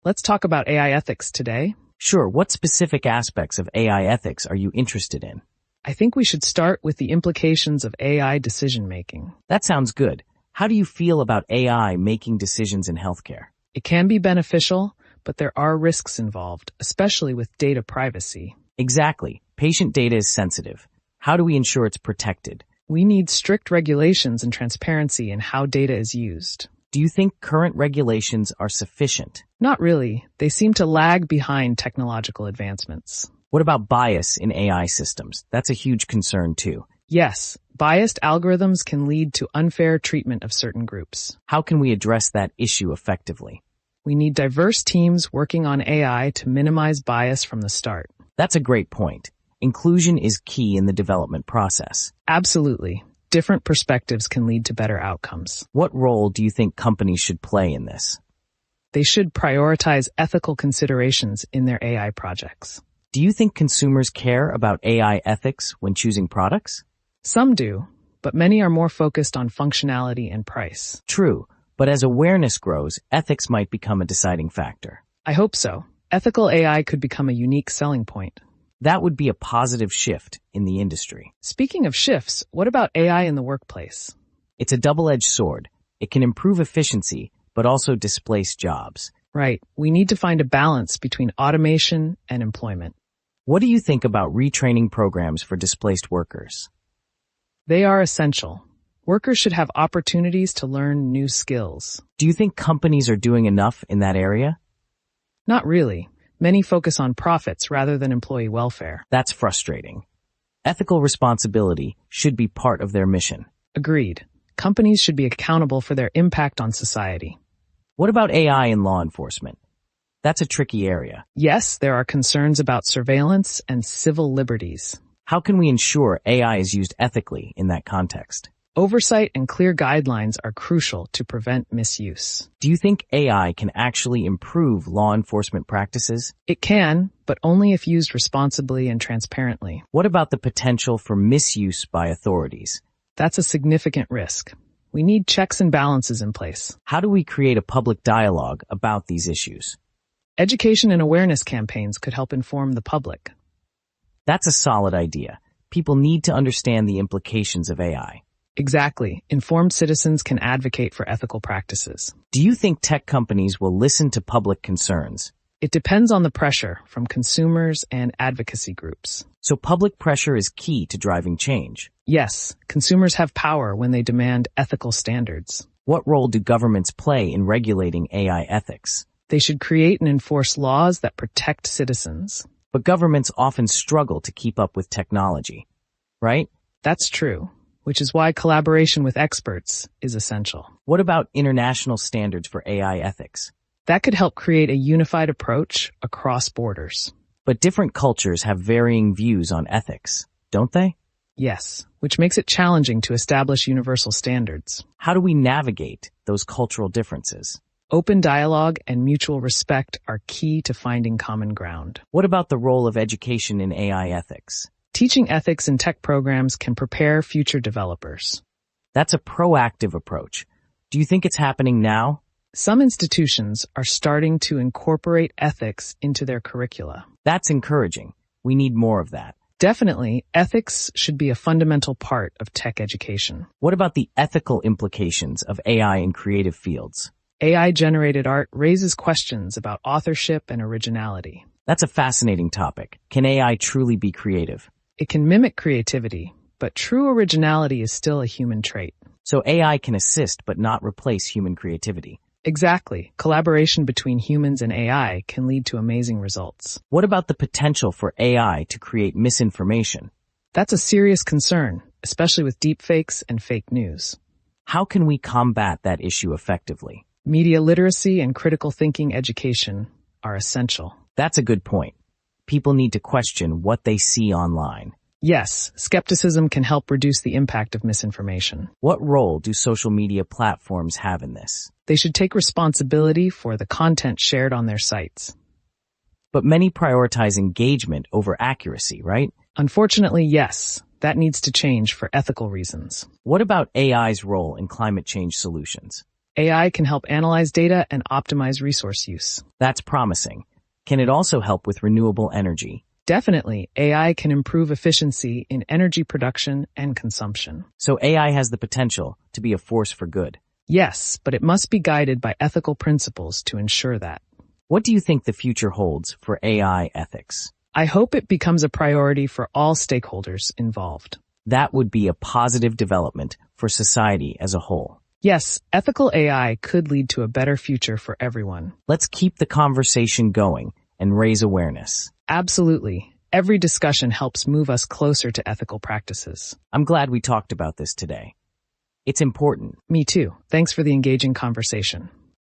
Let's talk about AI ethics today. Sure, what specific aspects of AI ethics are you interested in? I think we should start with the implications of AI decision-making. That sounds good. How do you feel about AI making decisions in healthcare? It can be beneficial, but there are risks involved, especially with data privacy. Exactly. Patient data is sensitive. How do we ensure it's protected? We need strict regulations and transparency in how data is used. Do you think current regulations are sufficient? Not really. They seem to lag behind technological advancements. What about bias in AI systems? That's a huge concern too. Yes, biased algorithms can lead to unfair treatment of certain groups. How can we address that issue effectively? We need diverse teams working on AI to minimize bias from the start. That's a great point. Inclusion is key in the development process. Absolutely. Different perspectives can lead to better outcomes. What role do you think companies should play in this? They should prioritize ethical considerations in their AI projects. Do you think consumers care about AI ethics when choosing products? Some do, but many are more focused on functionality and price. True, but as awareness grows, ethics might become a deciding factor. I hope so. Ethical AI could become a unique selling point. That would be a positive shift in the industry. Speaking of shifts, what about AI in the workplace? It's a double-edged sword. It can improve efficiency, but also displace jobs. Right. We need to find a balance between automation and employment. What do you think about retraining programs for displaced workers? They are essential. Workers should have opportunities to learn new skills. Do you think companies are doing enough in that area? Not really. Many focus on profits rather than employee welfare. That's frustrating. Ethical responsibility should be part of their mission. Agreed. Companies should be accountable for their impact on society. What about AI in law enforcement? That's a tricky area. Yes, there are concerns about surveillance and civil liberties. How can we ensure AI is used ethically in that context? Oversight and clear guidelines are crucial to prevent misuse. Do you think AI can actually improve law enforcement practices? It can, but only if used responsibly and transparently. What about the potential for misuse by authorities? That's a significant risk. We need checks and balances in place. How do we create a public dialogue about these issues? Education and awareness campaigns could help inform the public. That's a solid idea. People need to understand the implications of AI. Exactly. Informed citizens can advocate for ethical practices. Do you think tech companies will listen to public concerns? It depends on the pressure from consumers and advocacy groups. So public pressure is key to driving change. Yes, consumers have power when they demand ethical standards. What role do governments play in regulating AI ethics? They should create and enforce laws that protect citizens. But governments often struggle to keep up with technology, right? That's true, which is why collaboration with experts is essential. What about international standards for AI ethics? That could help create a unified approach across borders. But different cultures have varying views on ethics, don't they? Yes, which makes it challenging to establish universal standards. How do we navigate those cultural differences? Open dialogue and mutual respect are key to finding common ground. What about the role of education in AI ethics? Teaching ethics in tech programs can prepare future developers. That's a proactive approach. Do you think it's happening now? Some institutions are starting to incorporate ethics into their curricula. That's encouraging. We need more of that. Definitely, ethics should be a fundamental part of tech education. What about the ethical implications of AI in creative fields? AI-generated art raises questions about authorship and originality. That's a fascinating topic. Can AI truly be creative? It can mimic creativity, but true originality is still a human trait. So AI can assist but not replace human creativity. Exactly. Collaboration between humans and AI can lead to amazing results. What about the potential for AI to create misinformation? That's a serious concern, especially with deepfakes and fake news. How can we combat that issue effectively? Media literacy and critical thinking education are essential. That's a good point. People need to question what they see online. Yes, skepticism can help reduce the impact of misinformation. What role do social media platforms have in this? They should take responsibility for the content shared on their sites. But many prioritize engagement over accuracy, right? Unfortunately, yes. That needs to change for ethical reasons. What about AI's role in climate change solutions? AI can help analyze data and optimize resource use. That's promising. Can it also help with renewable energy? Definitely, AI can improve efficiency in energy production and consumption. So AI has the potential to be a force for good. Yes, but it must be guided by ethical principles to ensure that. What do you think the future holds for AI ethics? I hope it becomes a priority for all stakeholders involved. That would be a positive development for society as a whole. Yes, ethical AI could lead to a better future for everyone. Let's keep the conversation going and raise awareness. Absolutely. Every discussion helps move us closer to ethical practices. I'm glad we talked about this today. It's important. Me too. Thanks for the engaging conversation.